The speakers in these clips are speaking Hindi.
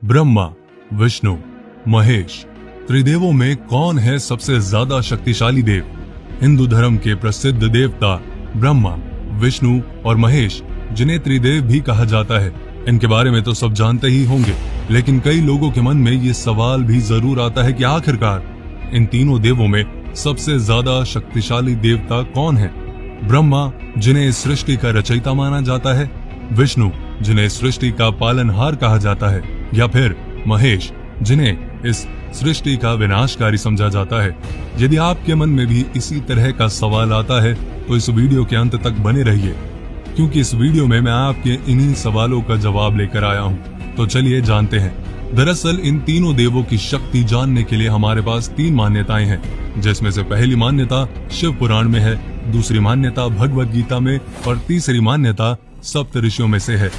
ब्रह्मा, विष्णु, महेश, त्रिदेवों में कौन है सबसे ज्यादा शक्तिशाली देव? हिंदू धर्म के प्रसिद्ध देवता ब्रह्मा, विष्णु और महेश, जिन्हें त्रिदेव भी कहा जाता है, इनके बारे में तो सब जानते ही होंगे, लेकिन कई लोगों के मन में ये सवाल भी जरूर आता है कि आखिरकार इन तीनों देवों में सबसे ज्यादा शक्तिशाली देवता कौन है? ब्रह्मा, जिन्हें इस सृष्टि का रचयिता माना जाता है, विष्णु, जिन्हें सृष्टि का पालनहार कहा जाता है, या फिर महेश, जिन्हें इस सृष्टि का विनाशकारी समझा जाता है? यदि आपके मन में भी इसी तरह का सवाल आता है तो इस वीडियो के अंत तक बने रहिए, क्योंकि इस वीडियो में मैं आपके इन्हीं सवालों का जवाब लेकर आया हूं। तो चलिए जानते हैं। दरअसल इन तीनों देवों की शक्ति जानने के लिए हमारे पास 3 मान्यताएं हैं, जिसमें से पहली मान्यता शिव पुराण में है, दूसरी मान्यता भगवद गीता में और तीसरी मान्यता सप्त ऋषियों में से है।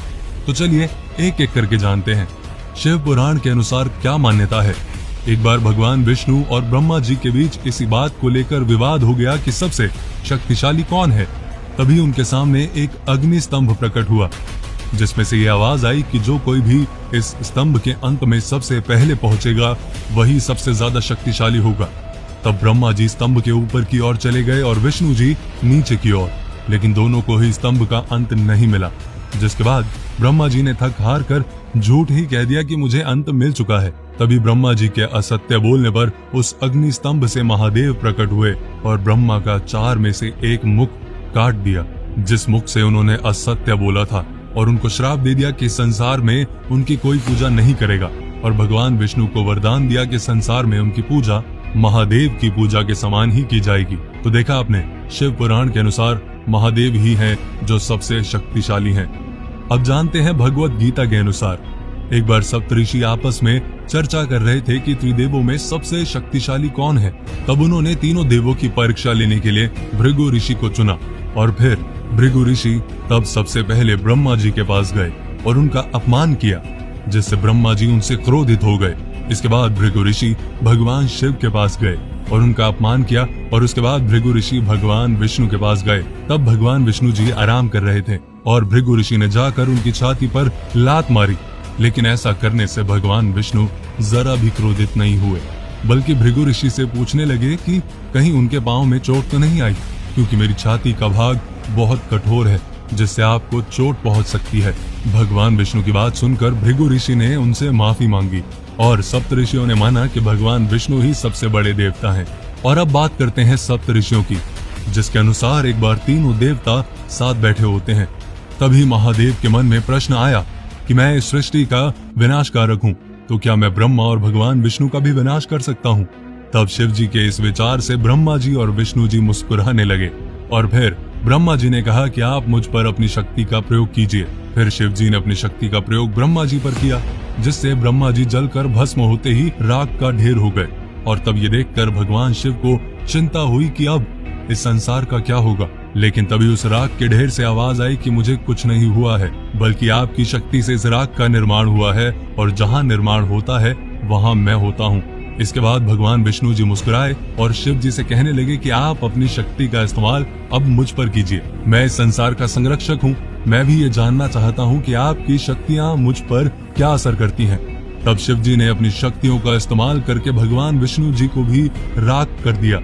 तो चलिए एक एक करके जानते हैं। शिव पुराण के अनुसार क्या मान्यता है? एक बार भगवान विष्णु और ब्रह्मा जी के बीच इसी बात को लेकर विवाद हो गया कि सबसे शक्तिशाली कौन है। तभी उनके सामने एक अग्नि स्तंभ प्रकट हुआ, जिसमें से ये आवाज आई कि जो कोई भी इस स्तंभ के अंत में सबसे पहले पहुंचेगा वही सबसे ज्यादा शक्तिशाली होगा। तब ब्रह्मा जी स्तंभ के ऊपर की ओर चले गए और विष्णु जी नीचे की ओर, लेकिन दोनों को ही स्तंभ का अंत नहीं मिला। जिसके बाद ब्रह्मा जी ने थक हार कर झूठ ही कह दिया कि मुझे अंत मिल चुका है। तभी ब्रह्मा जी के असत्य बोलने पर उस अग्नि स्तंभ से महादेव प्रकट हुए और ब्रह्मा का 4 में से एक मुख काट दिया, जिस मुख से उन्होंने असत्य बोला था, और उनको श्राप दे दिया कि संसार में उनकी कोई पूजा नहीं करेगा। और भगवान विष्णु को वरदान दिया कि संसार में उनकी पूजा महादेव की पूजा के समान ही की जाएगी। तो देखा आपने, शिव पुराण के अनुसार महादेव ही हैं जो सबसे शक्तिशाली हैं। अब जानते हैं भगवद गीता के अनुसार। एक बार सप्तऋषि आपस में चर्चा कर रहे थे कि त्रिदेवों में सबसे शक्तिशाली कौन है। तब उन्होंने तीनों देवों की परीक्षा लेने के लिए भृगु ऋषि को चुना, और फिर भृगु ऋषि तब सबसे पहले ब्रह्मा जी के पास गए और उनका अपमान किया, जिससे ब्रह्मा जी उनसे क्रोधित हो गए। इसके बाद भृगु ऋषि भगवान शिव के पास गए और उनका अपमान किया, और उसके बाद भृगु ऋषि भगवान विष्णु के पास गए। तब भगवान विष्णु जी आराम कर रहे थे और भृगु ऋषि ने जाकर उनकी छाती पर लात मारी, लेकिन ऐसा करने से भगवान विष्णु जरा भी क्रोधित नहीं हुए, बल्कि भृगु ऋषि से पूछने लगे कि कहीं उनके पांव में चोट तो नहीं आई, क्योंकि मेरी छाती का भाग बहुत कठोर है, जिससे आपको चोट पहुंच सकती है। भगवान विष्णु की बात सुनकर भृगु ऋषि ने उनसे माफी मांगी और सप्त ऋषियों ने माना कि भगवान विष्णु ही सबसे बड़े देवता हैं। और अब बात करते हैं सप्त ऋषियों की, जिसके अनुसार एक बार तीनों देवता साथ बैठे होते हैं। तभी महादेव के मन में प्रश्न आया कि मैं इस सृष्टि का विनाशकारक हूँ, तो क्या मैं ब्रह्मा और भगवान विष्णु का भी विनाश कर सकता हूँ? तब शिव जी के इस विचार से ब्रह्मा जी और विष्णु जी मुस्कुराने लगे, और फिर ब्रह्मा जी ने कहा कि आप मुझ पर अपनी शक्ति का प्रयोग कीजिए। फिर शिव जी ने अपनी शक्ति का प्रयोग ब्रह्मा जी पर किया, जिससे ब्रह्मा जी जलकर भस्म होते ही राख का ढेर हो गए। और तब ये देखकर भगवान शिव को चिंता हुई कि अब इस संसार का क्या होगा। लेकिन तभी उस राख के ढेर से आवाज आई कि मुझे कुछ नहीं हुआ है, बल्कि आपकी शक्ति से इस राख का निर्माण हुआ है, और जहाँ निर्माण होता है वहाँ मैं होता हूँ। इसके बाद भगवान विष्णु जी मुस्कुराए और शिव जी से कहने लगे कि आप अपनी शक्ति का इस्तेमाल अब मुझ पर कीजिए। मैं इस संसार का संरक्षक हूँ। मैं भी ये जानना चाहता हूँ कि आपकी शक्तियाँ मुझ पर क्या असर करती हैं। तब शिव जी ने अपनी शक्तियों का इस्तेमाल करके भगवान विष्णु जी को भी राख कर दिया,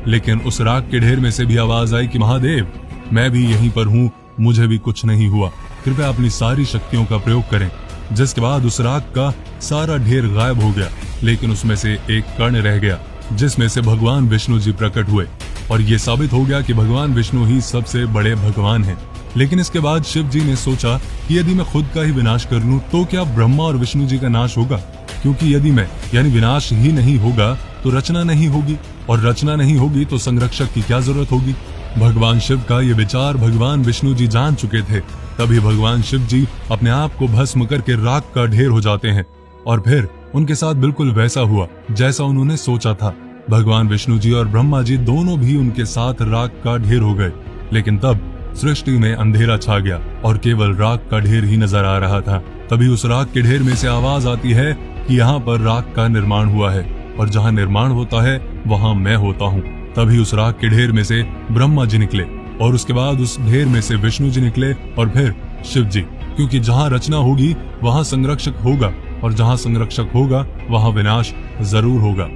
लेकिन उस राख के ढेर में से भी आवाज आई कि महादेव, मैं भी यहीं पर हूँ, मुझे भी कुछ नहीं हुआ, कृपया अपनी सारी शक्तियों का प्रयोग करें। जिसके बाद उस राख का सारा ढेर गायब हो गया, लेकिन उसमें से एक कण रह गया, जिसमें से भगवान विष्णु जी प्रकट हुए, और ये साबित हो गया कि भगवान विष्णु ही सबसे बड़े भगवान हैं। लेकिन इसके बाद शिव जी ने सोचा कि यदि मैं खुद का ही विनाश कर लूं तो क्या ब्रह्मा और विष्णु जी का नाश होगा? क्योंकि यदि मैं विनाश ही नहीं होगा तो रचना नहीं होगी, और रचना नहीं होगी तो संरक्षक की क्या जरूरत होगी। भगवान शिव का ये विचार भगवान विष्णु जी जान चुके थे। तभी भगवान शिव जी अपने आप को भस्म करके राख का ढेर हो जाते हैं, और फिर उनके साथ बिल्कुल वैसा हुआ जैसा उन्होंने सोचा था। भगवान विष्णु जी और ब्रह्मा जी दोनों भी उनके साथ राख का ढेर हो गए। लेकिन तब सृष्टि में अंधेरा छा गया और केवल राख का ढेर ही नजर आ रहा था। तभी उस राख के ढेर में से आवाज आती है कि यहाँ पर राख का निर्माण हुआ है, और जहाँ निर्माण होता है वहाँ मैं होता हूँ। तभी उस राख के ढेर में से ब्रह्मा जी निकले, और उसके बाद उस ढेर में से विष्णु जी निकले, और फिर शिव जी, क्योंकि जहाँ रचना होगी वहाँ संरक्षक होगा, और जहां संरक्षक होगा वहां विनाश जरूर होगा,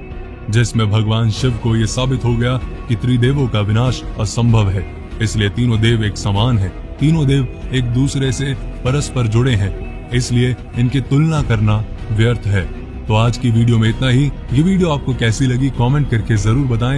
जिसमें भगवान शिव को यह साबित हो गया कि त्रिदेवों का विनाश असंभव है। इसलिए तीनों देव एक समान हैं। तीनों देव एक दूसरे से परस्पर जुड़े हैं, इसलिए इनकी तुलना करना व्यर्थ है। तो आज की वीडियो में इतना ही। ये वीडियो आपको कैसी लगी कमेंट करके जरूर बताएं।